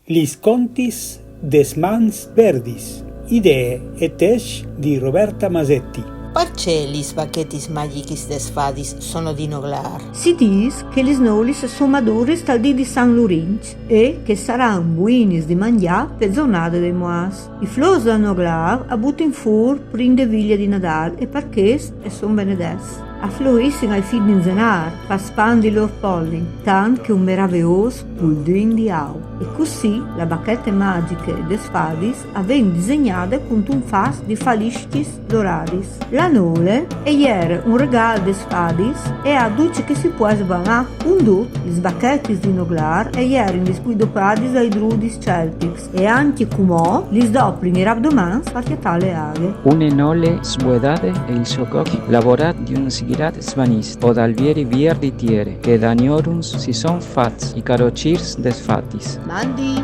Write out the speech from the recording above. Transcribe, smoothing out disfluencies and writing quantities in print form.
Lis contis des mans verdis, idee et esc di Roberta Masetti. Perché lis bachetis magicis des fadis sono di noglar? Si dis che lis nolis sono maduris tal dì di San Lurinc e che saran buinis di mangià per zonade dei moas. I flos da noglar abutin fur prin de viglia di Nadal e perchès e son benedes. Affluissin ai figli in zenar, per spandi lor pollin, tant che un meraviglios puldin di au. E così la bacchette magiche des fadis aven disegnate con un fas di faliscis doradis. La nole e ier un regal des fadis e a duce che si può sbanà un dut, i sbacchettis di noglar e ier in dispuidopradis ai drudis celtics e anche cumò li sdoplin i rabdomans per tale aghe. Une nole sbuedade e il sococ lavorat di un sigirat svanist, od alvieri vier ditiere, che danioruns si son fats i carocirs des fatis. Mandi!